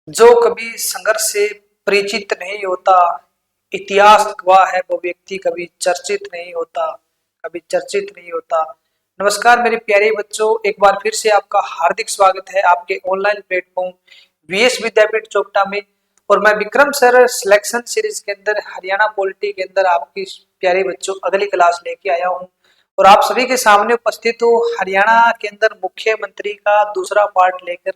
जो कभी संघर्ष से परिचित नहीं होता, इतिहास गवाह है वो व्यक्ति कभी चर्चित नहीं होता, कभी चर्चित नहीं होता। नमस्कार मेरे प्यारे बच्चों, एक बार फिर से आपका हार्दिक स्वागत है आपके ऑनलाइन प्लेटफॉर्म वीएस विद्यापीठ चोपटा में। और मैं विक्रम सर सिलेक्शन सीरीज के अंदर हरियाणा पॉलिटी के अंदर आपकी प्यारे बच्चों अगली क्लास लेके आया हूँ और आप सभी के सामने उपस्थित हूँ हरियाणा के अंदर मुख्यमंत्री का दूसरा पार्ट लेकर।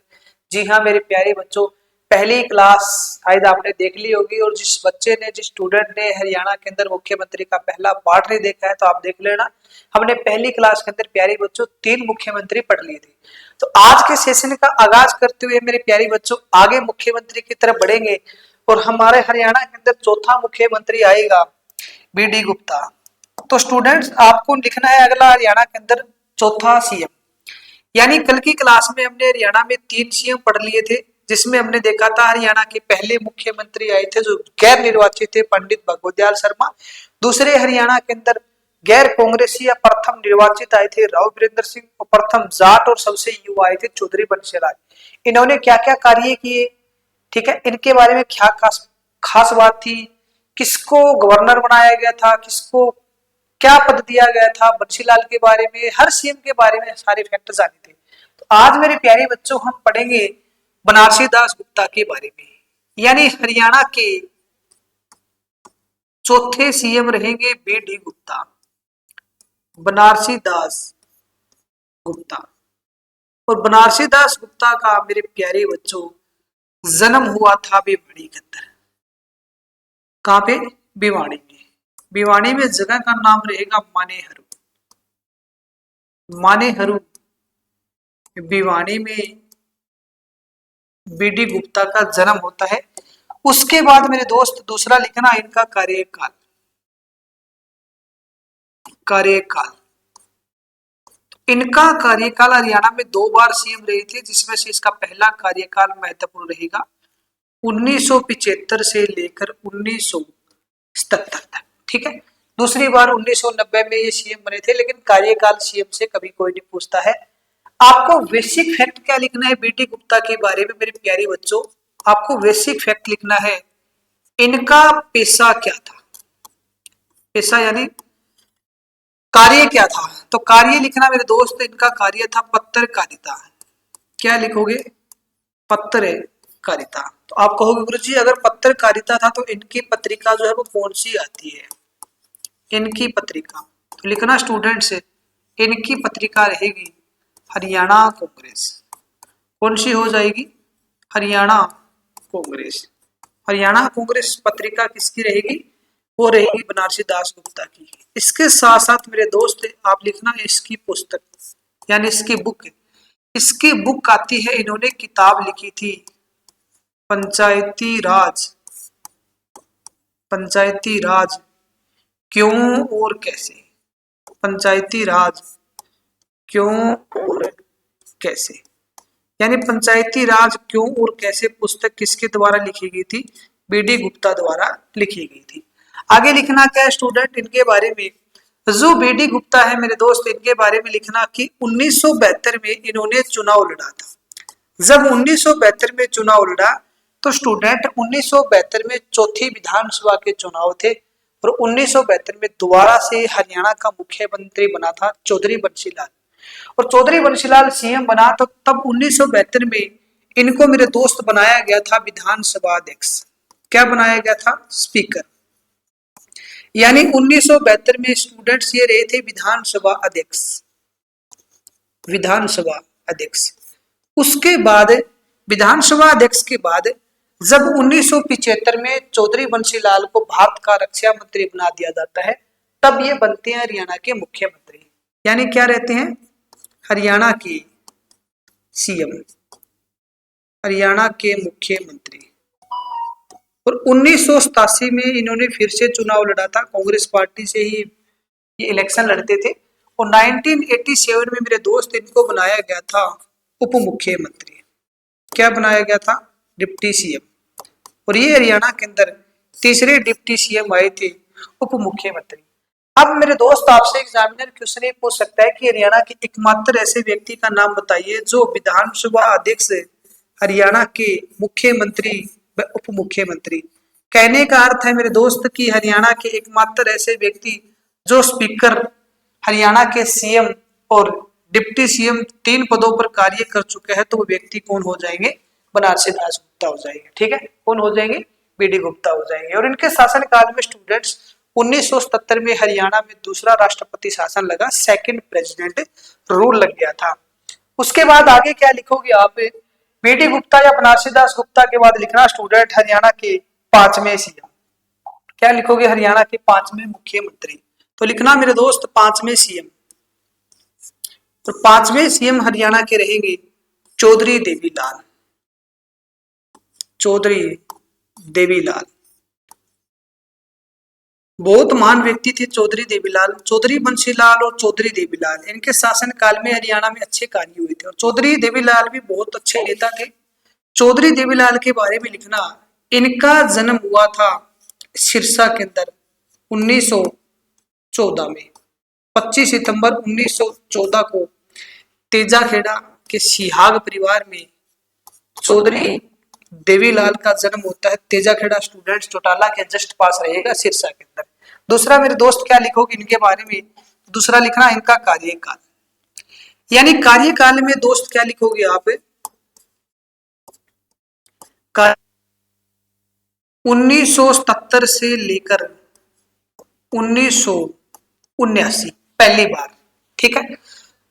जी हाँ मेरे प्यारे बच्चों, पहली क्लास शायद आपने देख ली होगी और जिस बच्चे ने जिस स्टूडेंट ने हरियाणा के अंदर मुख्यमंत्री का पहला पार्ट नहीं देखा है तो आप देख लेना। हमने पहली क्लास के अंदर प्यारे बच्चों 3 मुख्यमंत्री पढ़ लिए थे। तो आज के सेशन का आगाज करते हुए मेरे प्यारे बच्चों आगे मुख्यमंत्री की तरफ बढ़ेंगे और हमारे हरियाणा के अंदर चौथा मुख्यमंत्री आएगा बीडी गुप्ता। तो स्टूडेंट्स आपको लिखना है अगला हरियाणा के अंदर चौथा सीएम। यानी कल की क्लास में हमने हरियाणा में 3 सीएम पढ़ लिए थे, जिसमें हमने देखा था हरियाणा के पहले मुख्यमंत्री आए थे जो गैर निर्वाचित थे, पंडित भगवत दयाल शर्मा। दूसरे हरियाणा के अंदर गैर कांग्रेसी या प्रथम निर्वाचित आए थे राव वीरेंद्र सिंह और प्रथम जाट और सबसे युवा आए थे चौधरी बंशी लाल। इन्होंने क्या क्या कार्य किए, ठीक है, इनके बारे में क्या खास खास बात थी, किसको गवर्नर बनाया गया था, किसको क्या पद दिया गया था, बंशीलाल के बारे में, हर सीएम के बारे में सारे फैक्ट जाने थे। तो आज मेरे प्यारे बच्चों हम पढ़ेंगे बनारसी दास गुप्ता के बारे में। यानी हरियाणा के चौथे सीएम रहेंगे बीडी गुप्ता, बनारसी दास गुप्ता। और बनारसी दास गुप्ता का मेरे प्यारे बच्चों जन्म हुआ था भिवाड़ी के अंदर। कहां पे? भिवाड़ी में। भिवाड़ी में जगह का नाम रहेगा मानेहरू। मानेहरू भिवाड़ी में बीडी गुप्ता का जन्म होता है। उसके बाद मेरे दोस्त दूसरा लिखना इनका कार्यकाल। कार्यकाल इनका कार्यकाल हरियाणा में 2 बार सीएम रहे थे, जिसमें से इसका पहला कार्यकाल महत्वपूर्ण रहेगा 1975 से लेकर 1977 तक, ठीक है। दूसरी बार 1990 में ये सीएम बने थे, लेकिन कार्यकाल सीएम से कभी कोई नहीं पूछता है। आपको बेसिक फैक्ट क्या लिखना है बीडी गुप्ता के बारे में मेरे प्यारे बच्चों? आपको बेसिक फैक्ट लिखना है इनका पेशा क्या था। पेशा यानी कार्य क्या था, तो कार्य लिखना मेरे दोस्त इनका कार्य था पत्रकारिता। क्या लिखोगे? पत्रकारिता। तो आप कहोगे गुरुजी अगर पत्रकारिता था तो इनकी पत्रिका जो है वो कौन सी आती है? इनकी पत्रिका तो लिखना स्टूडेंट से, इनकी पत्रिका रहेगी हरियाणा कांग्रेस। कौन सी हो जाएगी? हरियाणा कांग्रेस। हरियाणा कांग्रेस पत्रिका किसकी रहेगी? वो रहेगी बनारसी दास गुप्ता की। इसके साथ साथ मेरे दोस्त आप लिखना इसकी पुस्तक यानी इसकी बुक। इसकी बुक आती है, इन्होंने किताब लिखी थी पंचायती राज। पंचायती राज क्यों और कैसे। पंचायती राज क्यों और कैसे, यानी पंचायती राज क्यों और कैसे पुस्तक किसके द्वारा लिखी गई थी? बीडी गुप्ता द्वारा लिखी गई थी। आगे लिखना क्या है स्टूडेंट इनके बारे में? जो बीडी गुप्ता है मेरे दोस्त इनके बारे में लिखना कि 1972 में इन्होंने चुनाव लड़ा था। जब 1972 में चुनाव लड़ा तो स्टूडेंट 1972 में चौथी विधानसभा के चुनाव थे और 1972 में दोबारा से हरियाणा का मुख्यमंत्री बना था चौधरी बंशी लाल। और चौधरी बंशीलाल सीएम बना तो तब 1972 में इनको मेरे दोस्त बनाया गया था विधानसभा अध्यक्ष। क्या बनाया गया था? स्पीकर। यानी 1972 में स्टूडेंट्स ये रहे थे विधानसभा अध्यक्ष। विधानसभा अध्यक्ष। उसके बाद विधानसभा अध्यक्ष के बाद जब 1975 में चौधरी बंशीलाल को भारत का रक्षा मंत्री बना दिया जाता है, तब ये बनते हैं हरियाणा के मुख्यमंत्री। यानी क्या रहते हैं? हरियाणा के सीएम, हरियाणा के मुख्यमंत्री। और 1987 में इन्होंने फिर से चुनाव लड़ा था, कांग्रेस पार्टी से ही ये इलेक्शन लड़ते थे। और 1987 में मेरे दोस्त इनको बनाया गया था उप मुख्यमंत्री। क्या बनाया गया था? Deputy CM. और ये हरियाणा के अंदर तीसरे डिप्टी सीएम आए थे, उप मुख्यमंत्री। अब मेरे दोस्त आपसे एग्जामिनर क्वेश्चन ये पूछ सकता है कि हरियाणा के एकमात्र ऐसे व्यक्ति का नाम बताइए जो विधानसभा अध्यक्ष हरियाणा के मुख्यमंत्री व उप मुख्यमंत्री। कहने का अर्थ है मेरे दोस्त कि हरियाणा के एकमात्र ऐसे व्यक्ति जो स्पीकर, हरियाणा के सीएम और डिप्टी सीएम 3 पदों पर कार्य कर चुके हैं, तो वो व्यक्ति कौन हो जाएंगे? बनारसी दास गुप्ता हो जाएंगे। ठीक है, कौन हो जाएंगे? बीडी गुप्ता हो जाएंगे। और इनके शासनकाल में स्टूडेंट्स 1977 में हरियाणा में दूसरा राष्ट्रपति शासन लगा, सेकंड प्रेसिडेंट रूल लग गया था। उसके बाद आगे क्या लिखोगे आप? बीडी गुप्ता या बनारसी दास गुप्ता के बाद लिखना स्टूडेंट हरियाणा के 5वें सीएम। क्या लिखोगे? हरियाणा के 5वें मुख्यमंत्री। तो लिखना मेरे दोस्त 5वें सीएम। तो 5वें सीएम हरियाणा के रहेंगे चौधरी देवीलाल। चौधरी देवीलाल बहुत महान व्यक्ति थे चौधरी देवीलाल, चौधरी बंशीलाल और चौधरी देवीलाल। इनके शासन काल में हरियाणा में अच्छे कार्य हुए थे और चौधरी देवीलाल भी बहुत अच्छे नेता थे। चौधरी देवीलाल के बारे में लिखना, इनका जन्म हुआ था सिरसा के अंदर 1914 में। 25 सितंबर 1914 को तेजाखेड़ा के सिहाग परिवार में चौधरी देवीलाल का जन्म होता है। तेजाखेड़ा स्टूडेंट्स चौटाला के जस्ट पास रहेगा, सिरसा के अंदर। दूसरा मेरे दोस्त क्या लिखोगे इनके बारे में? दूसरा लिखना इनका कार्यकाल, यानी कार्यकाल में दोस्त क्या लिखोगे आप? 1977 से लेकर 1979 पहली बार। ठीक है,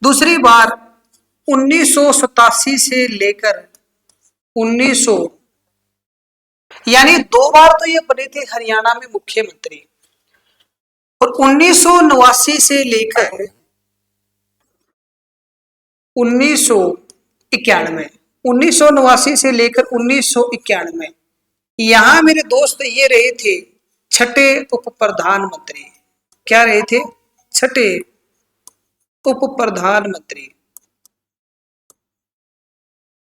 दूसरी बार 1987 से लेकर 1900, यानी 2 बार तो ये बने थे हरियाणा में मुख्यमंत्री। और 1989 से लेकर 1991, 1989 से लेकर 1991 यहां मेरे दोस्त ये रहे थे छठे उप प्रधानमंत्री। क्या रहे थे? छठे उप प्रधानमंत्री,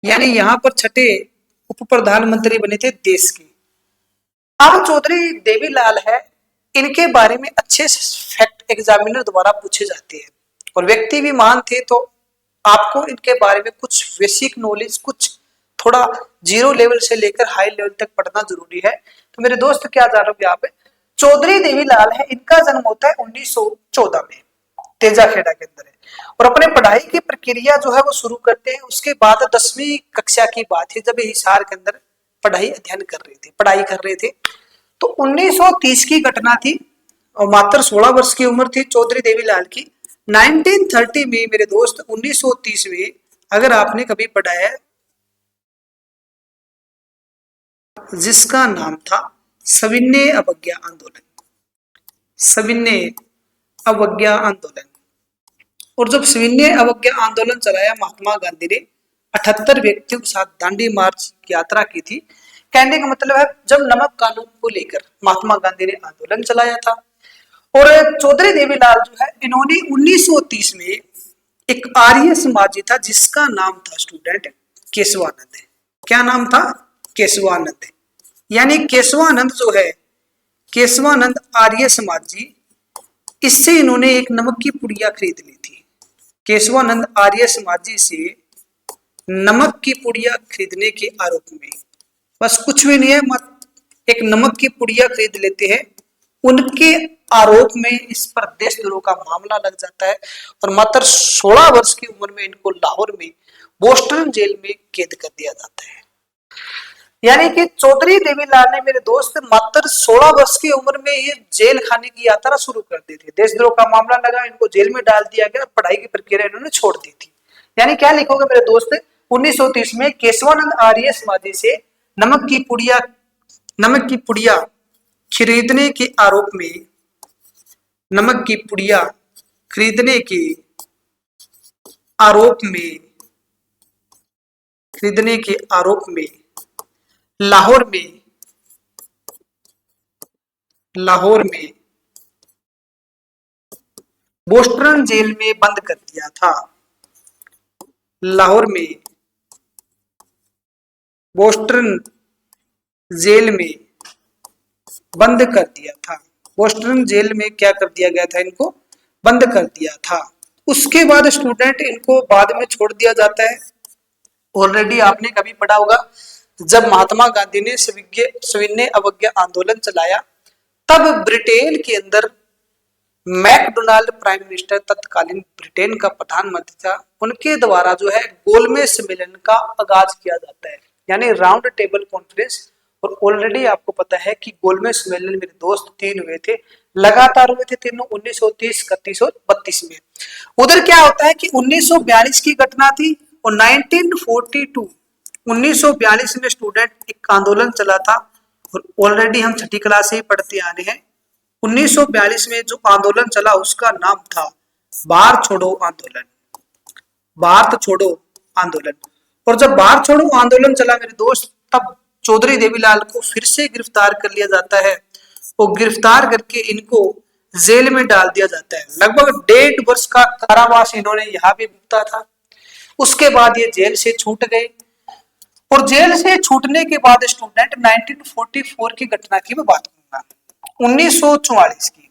यानी यहां पर छठे उप प्रधानमंत्री बने थे देश के। अब चौधरी देवीलाल है, इनके बारे में अच्छे फैक्ट एग्जामिनर द्वारा पूछे जाते हैं और व्यक्ति भी महान थे, तो आपको इनके बारे में कुछ बेसिक नॉलेज, कुछ थोड़ा 0 लेवल से लेकर हाई लेवल तक पढ़ना जरूरी है। तो मेरे दोस्त क्या जानोगे आप? चौधरी देवीलाल है, इनका जन्म होता है 1914 में, तेजाखेड़ा के अंदर है। और अपने पढ़ाई की प्रक्रिया जो है वो शुरू करते हैं उसके बाद 10वीं कक्षा की बात है, जब हिसार के अंदर पढ़ाई अध्ययन कर रहे थे, पढ़ाई कर रहे थे। तो 1930 की घटना थी और मात्र 16 वर्ष की उम्र थी चौधरी देवीलाल की। 1930 में मेरे दोस्त 1930 में अगर आपने कभी पढ़ा है जिसका नाम था सविनय अवज्ञा आंदोलन, सविनय अवज्ञा आंदोलन। और जब सविनय अवज्ञा आंदोलन चलाया महात्मा गांधी ने 78 व्यक्तियों के साथ दांडी मार्च की यात्रा की थी। कहने का मतलब है जब नमक कानून को लेकर महात्मा गांधी ने आंदोलन चलाया था। और चौधरी देवीलाल जो है इन्होंने 1930 में एक आर्य समाजी था जिसका नाम था स्टूडेंट केशवानंद। क्या नाम था? केशवानंद। यानी केशवानंद जो है, केशवानंद आर्य समाजी, इससे इन्होंने एक नमक की पुड़िया खरीद ली थी। केशवानंद आर्य समाजी से नमक की पुड़िया खरीदने के आरोप में, बस कुछ भी नहीं है, एक नमक की पुड़िया खरीद लेते हैं, उनके आरोप में इस पर देशद्रोह का मामला लग जाता है और मात्र 16 वर्ष की उम्र में इनको लाहौर में बोस्टन जेल में कैद कर दिया जाता है। यानी कि चौधरी देवीलाल ने मेरे दोस्त मात्र 16 वर्ष की उम्र में ये जेल खाने की यात्रा शुरू कर दी थी। देशद्रोह का मामला लगा, इनको जेल में डाल दिया गया, पढ़ाई की प्रक्रिया इन्होंने छोड़ दी थी। यानी क्या लिखोगे मेरे दोस्त? 1930 में केशवानंद आर्य समाजी से नमक की पुड़िया खरीदने के आरोप में, नमक की पुड़िया खरीदने के आरोप में लाहौर में बोस्टन जेल में बंद कर दिया था। लाहौर में बोस्टन जेल में बंद कर दिया था। बोस्टन जेल में क्या कर दिया गया था? इनको बंद कर दिया था। उसके बाद स्टूडेंट इनको बाद में छोड़ दिया जाता है ऑलरेडी आपने कभी पढ़ा होगा, जब महात्मा गांधी ने सविनय अवज्ञा आंदोलन चलाया, तब ब्रिटेन के अंदर मैकडोनाल्ड प्राइम मिनिस्टर, तत्कालीन ब्रिटेन का प्रधानमंत्री था, उनके द्वारा जो है गोलमेज सम्मेलन का आगाज किया जाता है, यानी राउंड टेबल कॉन्फ्रेंस। और ऑलरेडी आपको पता है कि गोलमेज सम्मेलन मेरे दोस्त 3 हुए थे, लगातार हुए थे तीनों, 1930, 31 और 32 में। उधर क्या होता है कि 1942 की घटना थी और 1942 में स्टूडेंट एक आंदोलन चला था, और ऑलरेडी हम छठी क्लास से ही पढ़ते आ रहे हैं। 1942 में जो आंदोलन चला उसका नाम था भारत छोड़ो आंदोलन, भारत छोड़ो आंदोलन। और जब भारत छोड़ो आंदोलन चला मेरे दोस्त, तब चौधरी देवीलाल को फिर से गिरफ्तार कर लिया जाता है, वो गिरफ्तार करके इनको जेल में डाल दिया जाता है। लगभग 1.5 वर्ष का कारावास इन्होंने यहाँ भी भुगता था। उसके बाद ये जेल से छूट गए, और जेल से छूटने के बाद स्टूडेंट 1944 की घटना की मैं बात करूंगा, 1944 की।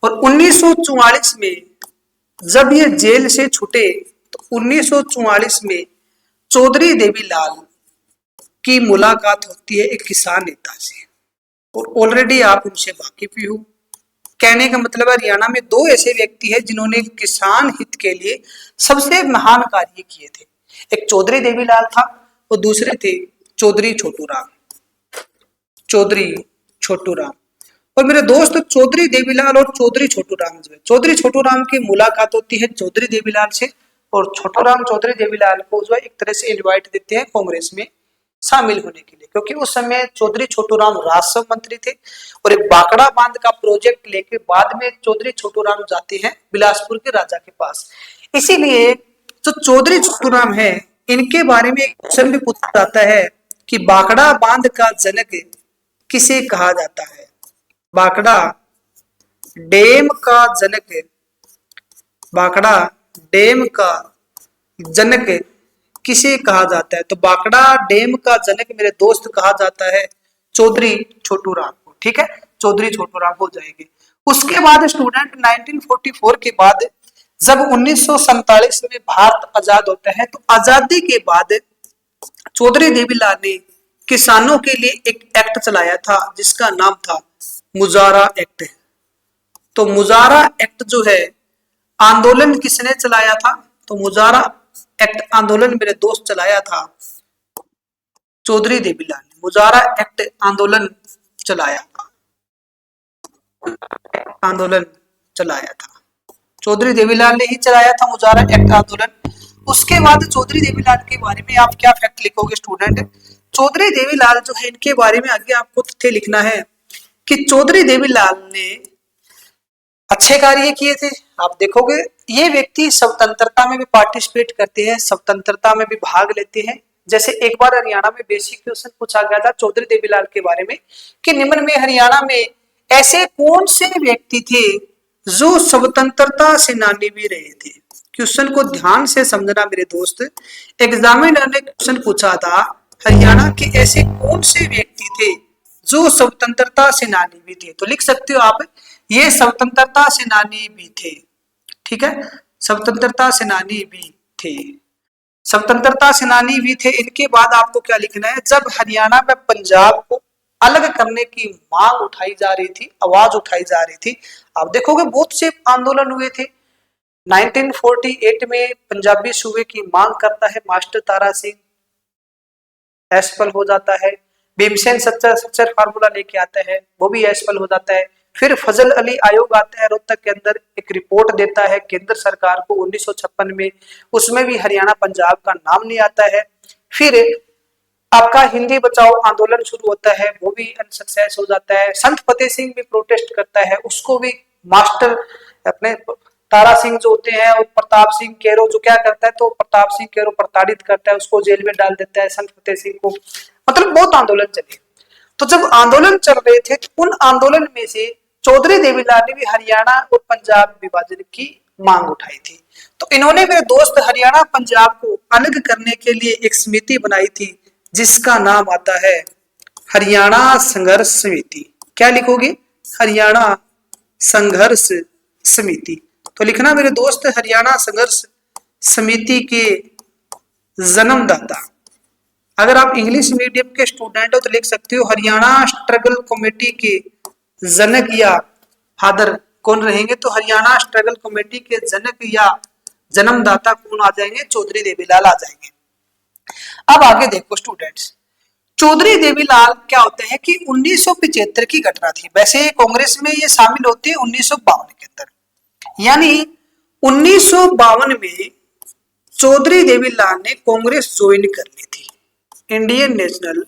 और 1944 में जब ये जेल से छूटे, तो 1944 में चौधरी देवीलाल की मुलाकात होती है एक किसान नेता से, और ऑलरेडी आप उनसे वाकिफ ही हो। कहने का मतलब हरियाणा में 2 ऐसे व्यक्ति हैं जिन्होंने किसान हित के लिए सबसे महान कार्य किए थे। एक चौधरी देवीलाल था और दूसरे थे चौधरी छोटू राम, चौधरी छोटू राम। और मेरे दोस्त चौधरी देवीलाल और चौधरी छोटू राम जो है, चौधरी छोटू राम की मुलाकात होती है चौधरी देवीलाल से, और छोटू राम चौधरी देवीलाल को जो है एक तरह से इनवाइट देते हैं कांग्रेस में शामिल होने के लिए, क्योंकि उस समय चौधरी छोटू राम राजस्व मंत्री थे, और एक बाकड़ा बांध का प्रोजेक्ट लेके बाद में चौधरी छोटू राम जाते हैं बिलासपुर के राजा के पास। इसीलिए जो चौधरी छोटू राम है, इनके बारे में एक क्वेश्चन भी पूछा जाता है कि बाकड़ा बांध का जनक किसे कहा जाता है। बाकड़ा डैम का जनक, बाकड़ा डैम का जनक किसे कहा जाता है? तो बाकड़ा डैम का जनक मेरे दोस्त कहा जाता है चौधरी छोटू राम को। ठीक है, चौधरी छोटू राम हो जाएंगे। उसके बाद स्टूडेंट 1944 के बाद जब 1947 में भारत आजाद होता है, तो आजादी के बाद चौधरी देवीलाल ने किसानों के लिए एक एक्ट चलाया था जिसका नाम था मुजारा एक्ट। तो मुजारा एक्ट जो है आंदोलन किसने चलाया था? तो मुजारा एक्ट आंदोलन मेरे दोस्त चलाया था चौधरी देवीलाल ने। मुजारा एक्ट आंदोलन चलाया था, आंदोलन चलाया था चौधरी देवीलाल ने ही चलाया था मुजारा एक्ट आंदोलन। उसके बाद चौधरी देवीलाल के बारे में आप क्या फैक्ट लिखोगे स्टूडेंट? चौधरी देवीलाल जो है इनके बारे में आगे आपको तथ्य लिखना है कि चौधरी देवीलाल ने अच्छे कार्य किए थे। आप देखोगे ये व्यक्ति स्वतंत्रता में भी पार्टिसिपेट करते हैं, स्वतंत्रता में भी भाग लेते हैं। जैसे एक बार हरियाणा में बेसिक क्वेश्चन पूछा गया था चौधरी देवीलाल के बारे में कि निम्न में हरियाणा में ऐसे कौन से व्यक्ति थे जो स्वतंत्रता सेनानी भी रहे थे। क्वेश्चन को ध्यान से समझना मेरे दोस्त, एग्जामिनर ने क्वेश्चन पूछा था हरियाणा के ऐसे कौन से व्यक्ति थे जो स्वतंत्रता सेनानी भी थे। तो लिख सकते हो आप, ये स्वतंत्रता सेनानी भी थे। ठीक है, स्वतंत्रता सेनानी भी थे, स्वतंत्रता सेनानी भी थे। इनके बाद आपको क्या लिखना है? जब हरियाणा में पंजाब को अलग करने की मांग उठाई जा रही थी, आवाज उठाई जा रही थी, आप देखोगे बहुत से आंदोलन हुए थे। 1948 में पंजाबी सूबे की मांग करता है मास्टर तारा सिंह, असफल हो जाता है। भीमसेन सच्चर फार्मूला लेके आता है, वो भी असफल हो जाता है। फिर फजल अली आयोग आता है रोहतक के अंदर, एक रिपोर्ट देता है केंद्र सरकार को 1956 में, उसमें भी हरियाणा पंजाब का नाम नहीं आता है। फिर आपका हिंदी बचाओ आंदोलन शुरू होता है, वो भी अनसक्सेस हो जाता है। संत फतेह सिंह भी प्रोटेस्ट करता है, उसको भी मास्टर अपने तारा सिंह जो होते हैं और प्रताप सिंह केरो जो क्या करता है, तो प्रताप सिंह केरो प्रताड़ित करता है, उसको जेल में डाल देता है संत फतेह सिंह को। मतलब बहुत आंदोलन चले। तो जब आंदोलन चल रहे थे तो उन आंदोलन में से चौधरी देवीलाल ने भी हरियाणा और पंजाब विभाजन की मांग उठाई थी। तो इन्होंने मेरे दोस्त हरियाणा पंजाब को अलग करने के लिए एक समिति बनाई थी जिसका नाम आता है हरियाणा संघर्ष समिति। क्या लिखोगे? हरियाणा संघर्ष समिति। तो लिखना मेरे दोस्त हरियाणा संघर्ष समिति के जन्मदाता। अगर आप इंग्लिश मीडियम के स्टूडेंट हो तो लिख सकते हो हरियाणा स्ट्रगल कमेटी के जनक या फादर कौन रहेंगे, तो हरियाणा स्ट्रगल कमेटी के जनक या जन्मदाता कौन आ जाएंगे, चौधरी देवीलाल आ जाएंगे। अब आगे देखो स्टूडेंट्स, चौधरी देवीलाल क्या होते हैं कि 1975 की घटना थी। वैसे कांग्रेस में ये शामिल होते हैं 1952 के अंदर, यानी 1952 में चौधरी देवीलाल ने कांग्रेस ज्वाइन कर ली थी। इंडियन नेशनल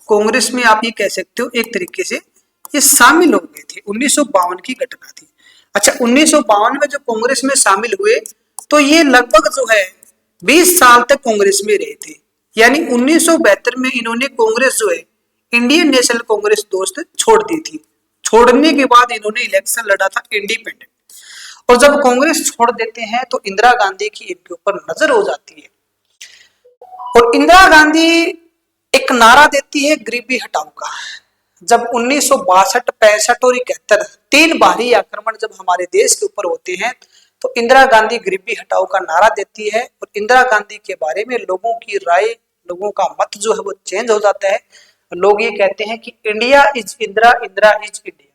कांग्रेस में आप ये कह सकते हो एक तरीके से ये शामिल हो गए थे। 1952 की घटना थी। अच्छा, 1952 में जो कांग्रेस में शामिल हुए तो ये लगभग जो है 20 साल तक कांग्रेस में रहे थे। यानी 1972 में इन्होंने कांग्रेस जो है इंडियन नेशनल कांग्रेस दोस्त छोड़ दी थी। छोड़ने के बाद इन्होंने इलेक्शन लड़ा था इंडिपेंडेंट, और जब कांग्रेस छोड़ देते हैं तो इंदिरा गांधी की इनके ऊपर नजर हो जाती है, और इंदिरा गांधी एक नारा देती है गरीबी हटाओ का। जब 1962, 65 और 71 तीन भारी आक्रमण जब हमारे देश के ऊपर होते हैं तो इंदिरा गांधी गरीबी हटाओ का नारा देती है, और इंदिरा गांधी के बारे में लोगों की राय, लोगों का मत जो है वो चेंज हो जाता है। लोग ये कहते हैं कि India is Indira, Indira is India.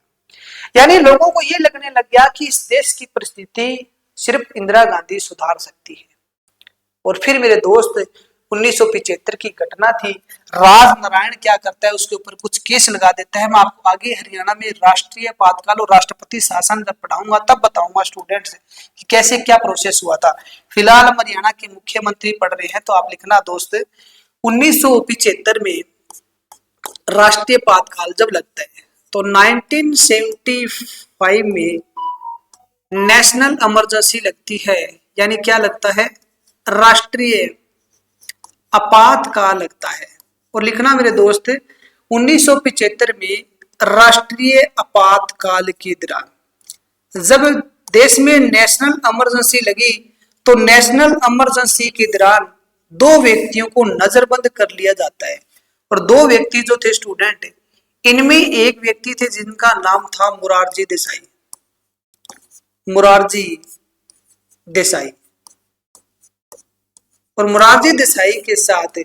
यानी लोगों को ये लगने लग गया कि इस देश की परिस्थिति सिर्फ इंदिरा गांधी सुधार सकती है। और फिर मेरे दोस्त 1975 की घटना थी, राज नारायण क्या करता है, उसके ऊपर कुछ केस लगा देता है। मैं आपको आगे हरियाणा में राष्ट्रीय आपातकाल और राष्ट्रपति शासन जब पढ़ाऊंगा तब बताऊंगा स्टूडेंट्स कि कैसे क्या प्रोसेस हुआ था। फिलहाल हम हरियाणा के मुख्यमंत्री पढ़ रहे हैं, तो आप लिखना दोस्त 1975 में राष्ट्रीय आपातकाल जब लगता है तो 1975 में नेशनल इमरजेंसी लगती है। यानी क्या लगता है, राष्ट्रीय आपातकाल लगता है। और लिखना मेरे दोस्त 1975 में राष्ट्रीय आपातकाल के दौरान जब देश में नेशनल इमरजेंसी लगी तो नेशनल इमरजेंसी के दौरान दो व्यक्तियों को नजरबंद कर लिया जाता है। और दो व्यक्ति जो थे स्टूडेंट, इनमें एक व्यक्ति थे जिनका नाम था मोरारजी देसाई। मोरारजी देसाई, और मोरारजी देसाई के साथ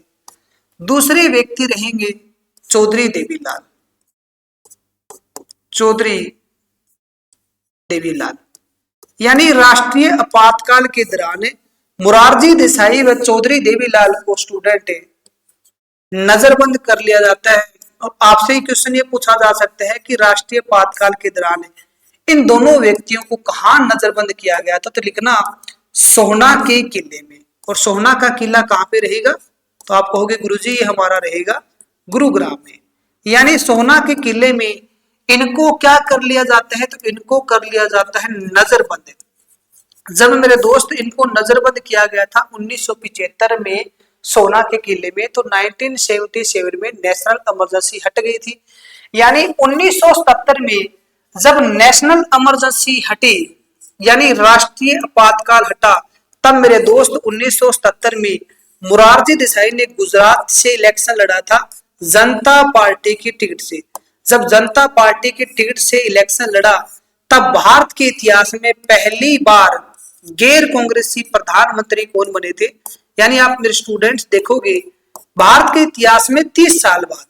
दूसरे व्यक्ति रहेंगे चौधरी देवीलाल। चौधरी देवीलाल, यानी राष्ट्रीय आपातकाल के दौरान मोरारजी देसाई व चौधरी देवीलाल को स्टूडेंट नजरबंद कर लिया जाता है। और आपसे ही क्वेश्चन ये पूछा जा सकता है कि राष्ट्रीय आपातकाल के दौरान इन दोनों व्यक्तियों को कहां नजरबंद किया गया था, तो लिखना सोहना के किले में। और सोहना का किला कहां पे रहेगा, तो आप कहोगे गुरुजी ये हमारा रहेगा गुरुग्राम में। यानी सोहना के किले में इनको क्या कर लिया जाता है, तो इनको कर लिया जाता है नजरबंद। जब मेरे दोस्त इनको नजरबंद किया गया था 1975 में सोहना के किले में, तो 1977 में नेशनल इमरजेंसी हट गई थी। यानी 1977 में जब नेशनल इमरजेंसी हटी, यानी राष्ट्रीय आपातकाल हटा, तब मेरे दोस्त 1977 में मोरारजी देसाई ने गुजरात से इलेक्शन लड़ा था जनता पार्टी की टिकट से। जब जनता पार्टी की टिकट से इलेक्शन लड़ा तब भारत के इतिहास में पहली बार गैर कांग्रेसी प्रधानमंत्री कौन बने थे। यानी आप मेरे स्टूडेंट्स देखोगे भारत के इतिहास में 30 साल बाद,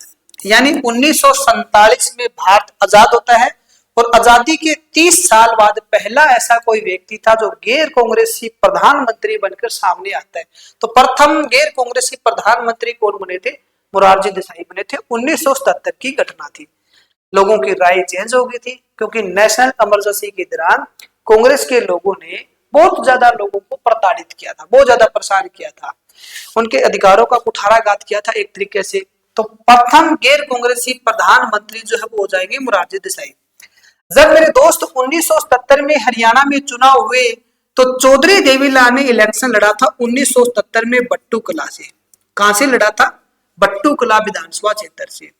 यानी 1947 में भारत आजाद होता है, और आजादी के 30 साल बाद पहला ऐसा कोई व्यक्ति था जो गैर कांग्रेसी प्रधानमंत्री बनकर सामने आता है। तो प्रथम गैर कांग्रेसी प्रधानमंत्री कौन बने थे, मोरारजी देसाई बने थे। 1977 की घटना थी। लोगों की राय चेंज हो गई थी क्योंकि नेशनल इमरजेंसी के दौरान कांग्रेस के लोगों ने बहुत ज्यादा लोगों को प्रताड़ित किया था, बहुत ज्यादा परेशान किया था, उनके अधिकारों का कुठाराघात किया था एक तरीके से। तो प्रथम गैर कांग्रेसी प्रधानमंत्री जो है वो हो जाएंगे मोरारजी देसाई। जब मेरे दोस्त 1977 में हरियाणा में चुनाव हुए तो चौधरी देवीलाल ने इलेक्शन लड़ा था 1977 में बट्टू कला से। कहां से लड़ा था, बट्टू कला विधानसभा क्षेत्र से।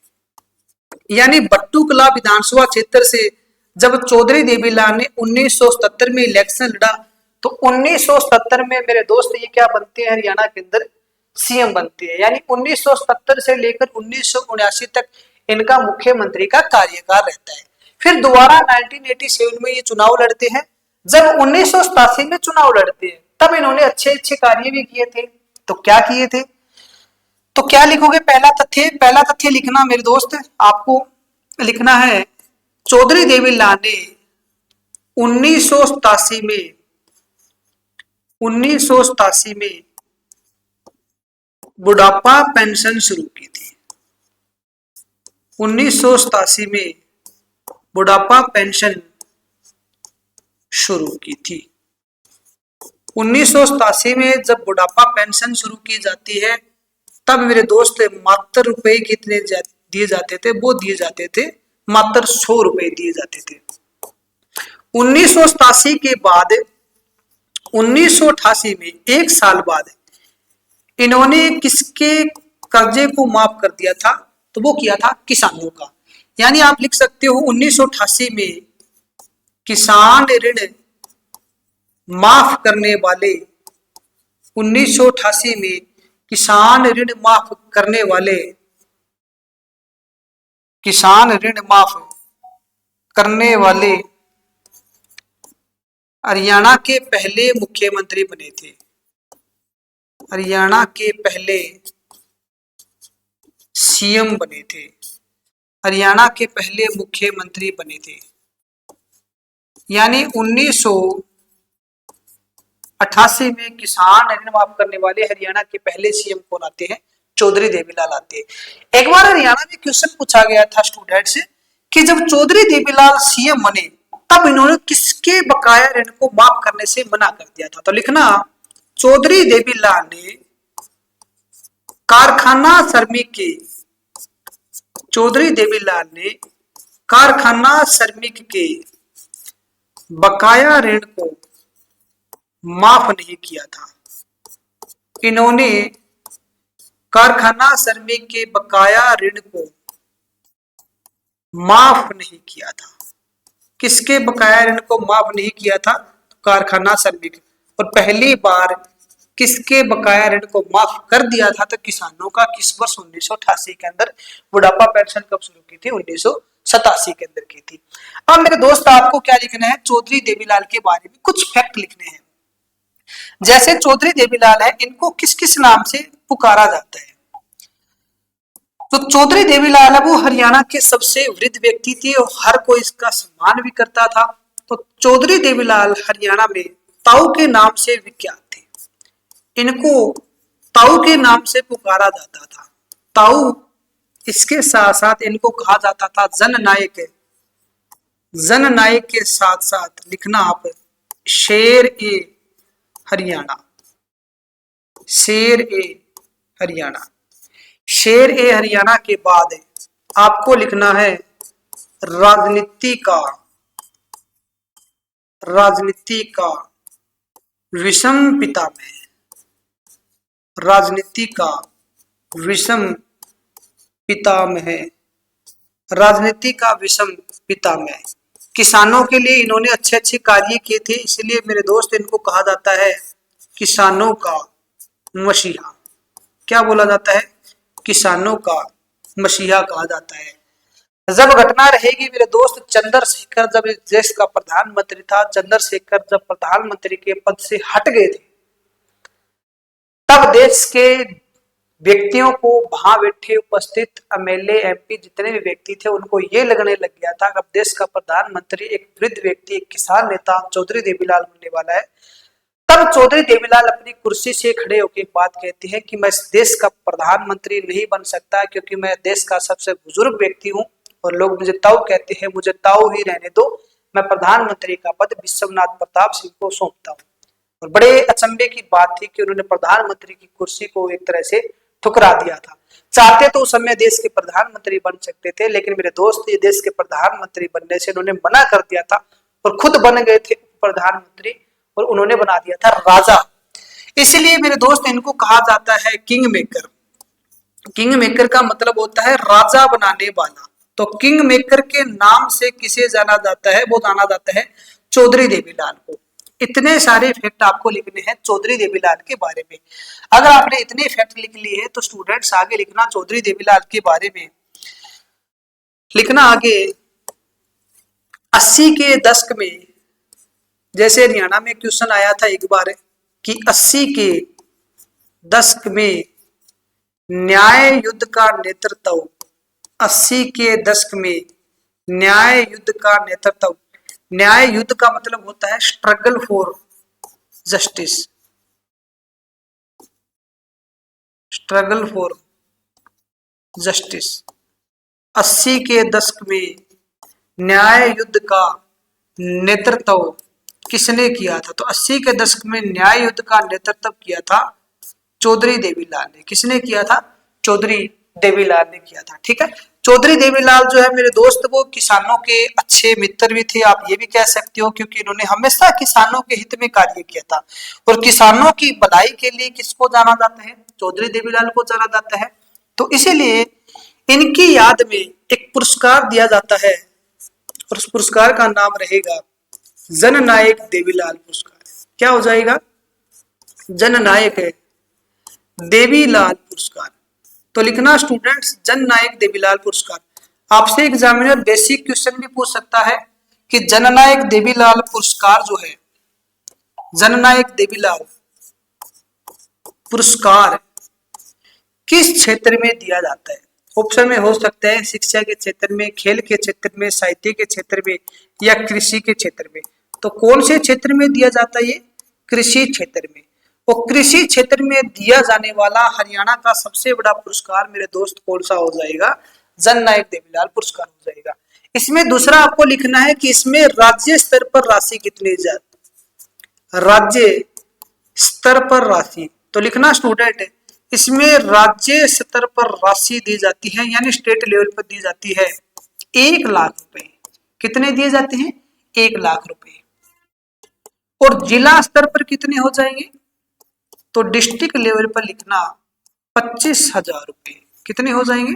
यानी बट्टू कला विधानसभा क्षेत्र से जब चौधरी देवीलाल ने 1977 में इलेक्शन लड़ा तो 1977 में मेरे दोस्त ये क्या बनते हैं, हरियाणा के अंदर सीएम बनते हैं। यानी 1970 से लेकर 1979 तक इनका मुख्यमंत्री का कार्यकाल रहता है। फिर दोबारा 1987 में ये चुनाव लड़ते हैं। जब 1987 में चुनाव लड़ते हैं तब इन्होंने अच्छे अच्छे कार्य भी किए थे। तो क्या किए थे? तो क्या लिखोगे? पहला तथ्य लिखना मेरे दोस्त, आपको लिखना है चौधरी देवीलाल ने 1987 में 1987 में बुढ़ापा पेंशन शुरू की थी। 1987 में बुढ़ापा पेंशन शुरू की थी। 1987 में जब बुढ़ापा पेंशन शुरू की जाती है तब मेरे दोस्त मात्र रुपए कितने दिए जाते थे? वो दिए जाते थे मात्र 100 रुपए दिए जाते थे। 1987 के बाद 1988 में एक साल बाद इन्होंने किसके कर्जे को माफ कर दिया था? तो वो किया था किसानों का। यानी आप लिख सकते हो 1988 में किसान ऋण माफ करने वाले 1988 में किसान ऋण माफ करने वाले किसान ऋण माफ करने वाले हरियाणा के पहले मुख्यमंत्री बने थे। हरियाणा के पहले सीएम बने थे। हरियाणा के पहले मुख्यमंत्री बने थे। यानी 1988 में किसान ऋण माफ करने वाले हरियाणा के पहले सीएम कौन आते हैं? चौधरी देवीलाल आते हैं। एक बार हरियाणा में क्वेश्चन पूछा गया था स्टूडेंट से कि जब चौधरी देवीलाल सीएम बने तब इन्होंने किसके बकाया ऋण को माफ करने से मना कर दिया था? तो लिखना चौधरी देवीलाल ने कारखाना श्रमिक के चौधरी देवीलाल ने कारखाना श्रमिक के बकाया ऋण को माफ नहीं किया था। इन्होंने कारखाना श्रमिक के बकाया ऋण को माफ नहीं किया था। किसके बकाया ऋण को माफ नहीं किया था? कारखाना श्रमिक। और पहली बार किसके बकाया ऋण को माफ कर दिया था? तो किसानों का। किस वर्ष? 1988 के अंदर। बुढ़ापा पेंशन कब शुरू की थी? 1987 के अंदर की थी। अब मेरे दोस्त आपको क्या लिखना है? चौधरी देवीलाल के बारे में कुछ फैक्ट लिखने हैं। जैसे चौधरी देवीलाल है, इनको किस किस नाम से पुकारा जाता है? तो चौधरी देवीलाल है वो हरियाणा के सबसे वृद्ध व्यक्ति थे और हर कोई इसका सम्मान भी करता था। तो चौधरी देवीलाल हरियाणा में ताऊ के नाम से विख्यात थे। इनको ताऊ के नाम से पुकारा जाता था। ताऊ, इसके साथ साथ इनको कहा जाता था जननायक। जननायक के साथ साथ लिखना आप शेर ए हरियाणा। शेर ए हरियाणा। शेर ए हरियाणा के बाद आपको लिखना है राजनीति का विषम पितामह। राजनीति का विषम पितामह। राजनीति का विषम पितामह। किसानों के लिए इन्होंने अच्छे अच्छे कार्य किए थे, इसलिए मेरे दोस्त इनको कहा जाता है किसानों का मसीहा। क्या बोला जाता है? किसानों का मसीहा कहा जाता है। जब घटना रहेगी मेरे दोस्त, चंद्रशेखर जब इस देश का प्रधानमंत्री था, चंद्रशेखर जब प्रधानमंत्री के पद से हट गए थे तब देश के व्यक्तियों को, वहां बैठे उपस्थित एमएलए एमपी जितने भी व्यक्ति थे, उनको ये लगने लग गया था कि अब देश का प्रधानमंत्री एक वृद्ध व्यक्ति, एक किसान नेता चौधरी देवीलाल बनने वाला है। तब चौधरी देवीलाल अपनी कुर्सी से खड़े होकर एक बात कहते हैं कि मैं इस देश का प्रधानमंत्री नहीं बन सकता क्योंकि मैं देश का सबसे बुजुर्ग व्यक्ति हूं और लोग मुझे ताऊ कहते हैं, मुझे ताऊ ही रहने दो। मैं प्रधानमंत्री का पद विश्वनाथ प्रताप सिंह को सौंपता हूं। और बड़े अचंभे की बात थी कि उन्होंने प्रधानमंत्री की कुर्सी को एक तरह से ठुकरा दिया था। चाहते तो उस समय देश के प्रधानमंत्री बन सकते थे, लेकिन मेरे दोस्त ये देश के प्रधानमंत्री बनने से उन्होंने मना कर दिया था और खुद बन गए थे प्रधानमंत्री और उन्होंने बना दिया था राजा। इसलिए मेरे दोस्त इनको कहा जाता है किंग मेकर। किंग मेकर का मतलब होता है राजा बनाने वाला। तो किंग मेकर के नाम से किसे जाना जाता है? वो जाना जाता है चौधरी देवीलाल को। इतने सारे फैक्ट आपको लिखने हैं चौधरी देवीलाल के बारे में। अगर आपने इतने फैक्ट लिख लिए हैं तो स्टूडेंट्स आगे लिखना चौधरी देवीलाल के बारे में। लिखना आगे 80 के दशक में, जैसे हरियाणा में क्वेश्चन आया था एक बार कि 80 के दशक में न्याय युद्ध का नेतृत्व, 80 के दशक में न्याय युद्ध का नेतृत्व। न्याय युद्ध का मतलब होता है struggle for justice, struggle for justice. 80 के दशक में न्याय युद्ध का नेतृत्व किसने किया था? तो 80 के दशक में न्याय युद्ध का नेतृत्व किया था चौधरी देवीलाल ने। किसने किया था? चौधरी देवीलाल ने किया था। ठीक है, चौधरी देवीलाल जो है मेरे दोस्त वो किसानों के अच्छे मित्र भी थे, आप ये भी कह सकते हो, क्योंकि इन्होंने हमेशा किसानों के हित में कार्य किया था। और किसानों की भलाई के लिए किसको जाना जाता है? चौधरी देवीलाल को जाना जाता है। तो इसीलिए इनकी याद में एक पुरस्कार दिया जाता है और उस पुरस्कार का नाम रहेगा जननायक देवीलाल पुरस्कार। क्या हो जाएगा? जननायक देवीलाल पुरस्कार। तो लिखना स्टूडेंट्स जननायक देवीलाल पुरस्कार। आपसे एग्जामिनर बेसिक क्वेश्चन भी पूछ सकता है कि जननायक देवीलाल पुरस्कार जो है, जननायक देवीलाल पुरस्कार किस क्षेत्र में दिया जाता है? ऑप्शन में हो सकता है शिक्षा के क्षेत्र में, खेल के क्षेत्र में, साहित्य के क्षेत्र में या कृषि के क्षेत्र में। तो कौन से क्षेत्र में दिया जाता है? ये कृषि क्षेत्र में। और कृषि क्षेत्र में दिया जाने वाला हरियाणा का सबसे बड़ा पुरस्कार मेरे दोस्त कौन सा हो जाएगा? जननायक देवीलाल पुरस्कार हो जाएगा। इसमें दूसरा आपको लिखना है कि इसमें राज्य स्तर पर राशि कितनी जाती, राज्य स्तर पर राशि। तो लिखना स्टूडेंट इसमें राज्य स्तर पर राशि दी जाती है, यानी स्टेट लेवल पर दी जाती है 1 लाख रुपए। कितने दिए जाते हैं? 1 लाख रुपए। और जिला स्तर पर कितने हो जाएंगे? तो डिस्ट्रिक्ट लेवल पर लिखना 25,000 रुपए। कितने हो जाएंगे?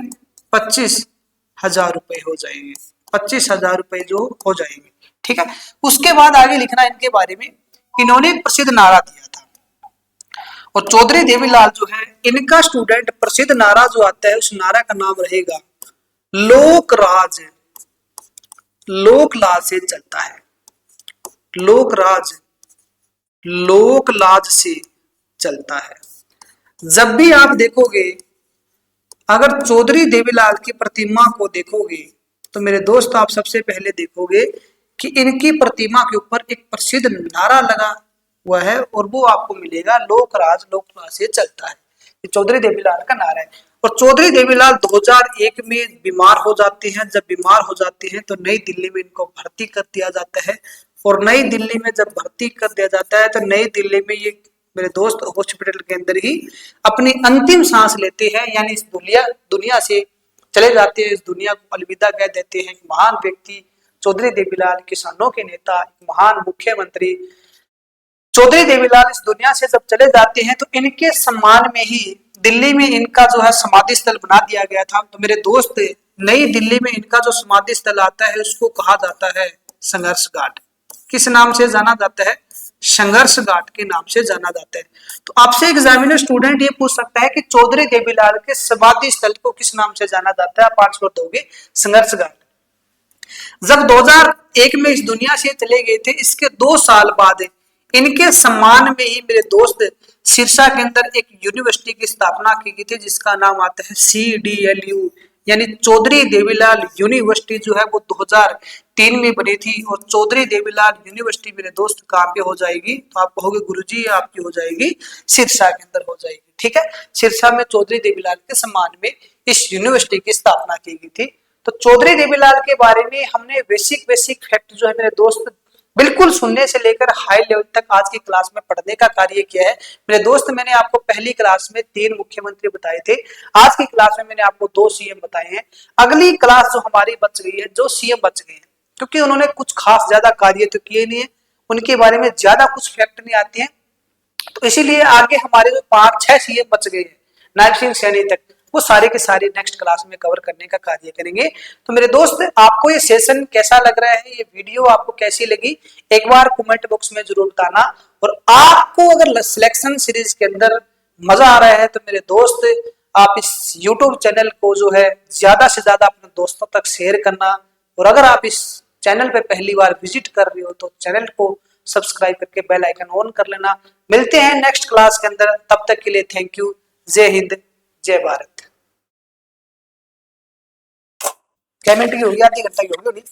25,000 रुपए हो जाएंगे। 25,000 रुपए जो हो जाएंगे। ठीक है, उसके बाद आगे लिखना इनके बारे में, इन्होंने एक प्रसिद्ध नारा दिया था। और चौधरी देवीलाल जो है इनका स्टूडेंट प्रसिद्ध नारा जो आता है उस नारा का नाम रहेगा लोक राज। लोक लाज से चलता है, लोक राज लोक लाज से चलता है। जब भी आप देखोगे, अगर चौधरी देवीलाल की प्रतिमा को देखोगे तो मेरे दोस्त आप सबसे पहले देखोगे कि इनकी प्रतिमा के ऊपर एक प्रसिद्ध नारा लगा हुआ है और वो आपको मिलेगा लोक राज से चलता है। ये चौधरी देवीलाल का नारा है। और चौधरी देवीलाल 2001 में बीमार हो जाते हैं। जब बीमार हो जाते हैं तो नई दिल्ली में इनको भर्ती कर दिया जाता है। और नई दिल्ली में जब भर्ती कर दिया जाता है तो नई दिल्ली में ये मेरे दोस्त हॉस्पिटल के अंदर ही अपनी अंतिम सांस लेते हैं, यानी इस दुनिया से चले जाते हैं, इस दुनिया को अलविदा कह देते हैं। महान व्यक्ति चौधरी देवीलाल, किसानों के नेता, महान मुख्यमंत्री चौधरी देवीलाल इस दुनिया से जब चले जाते हैं तो इनके सम्मान में ही दिल्ली में इनका जो है समाधि स्थल बना दिया गया था। तो मेरे दोस्त नई दिल्ली में इनका जो समाधि स्थल आता है उसको कहा जाता है संघर्ष घाट। किस नाम से जाना जाता है? संघर्ष घाट के नाम से जाना जाता है। तो आपसे एग्जामिनर स्टूडेंट ये पूछ सकता है कि चौधरी देवीलाल के समाधि स्थल को किस नाम से जाना जाता है? आप आंसर दोगे संघर्ष घाट। जब 2001 में इस दुनिया से चले गए थे, इसके 2 साल बाद इनके सम्मान में ही मेरे दोस्त सिरसा के अंदर एक यूनिवर्सिटी की स्थापना की गई थी जिसका नाम आता है CDLU, यानी चौधरी देवीलाल यूनिवर्सिटी जो है वो 2003 में बनी थी। और चौधरी देवीलाल यूनिवर्सिटी मेरे दोस्त कहाँ पे हो जाएगी? तो आप कहोगे गुरुजी आपकी हो जाएगी सिरसा के अंदर हो जाएगी। ठीक है, सिरसा में चौधरी देवीलाल के सम्मान में इस यूनिवर्सिटी की स्थापना की गई थी। तो चौधरी देवीलाल के बारे में हमने बेसिक फैक्ट जो है मेरे दोस्त बिल्कुल सुनने से लेकर हाई लेवल तक आज की क्लास में पढ़ने का कार्य किया है। मेरे दोस्त मैंने आपको पहली क्लास में 3 मुख्यमंत्री बताए थे, आज की क्लास में मैंने आपको 2 CM बताए हैं। अगली क्लास जो हमारी बच गई है, जो CM बच गए हैं, क्योंकि उन्होंने कुछ खास ज्यादा कार्य तो किए नहीं है, उनके बारे में ज्यादा कुछ फैक्ट नहीं आती है, तो इसीलिए आगे हमारे जो 5-6 CM बच गए हैं नायब सिंह सैनी तक, वो सारे के सारे नेक्स्ट क्लास में कवर करने का कार्य करेंगे। तो मेरे दोस्त आपको ये सेशन कैसा लग रहा है, ये वीडियो आपको कैसी लगी, एक बार कमेंट बॉक्स में जरूर बताना। और आपको अगर सिलेक्शन सीरीज के अंदर मजा आ रहा है तो मेरे दोस्त आप इस YouTube चैनल को जो है ज्यादा से ज्यादा अपने दोस्तों तक शेयर करना। और अगर आप इस चैनल पे पहली बार विजिट कर रहे हो तो चैनल को सब्सक्राइब करके बेल आइकन ऑन कर लेना। मिलते हैं नेक्स्ट क्लास के अंदर, तब तक के लिए थैंक यू। जय हिंद, जय भारत। पेमेंट की होगी, आधी घंटा की होगी।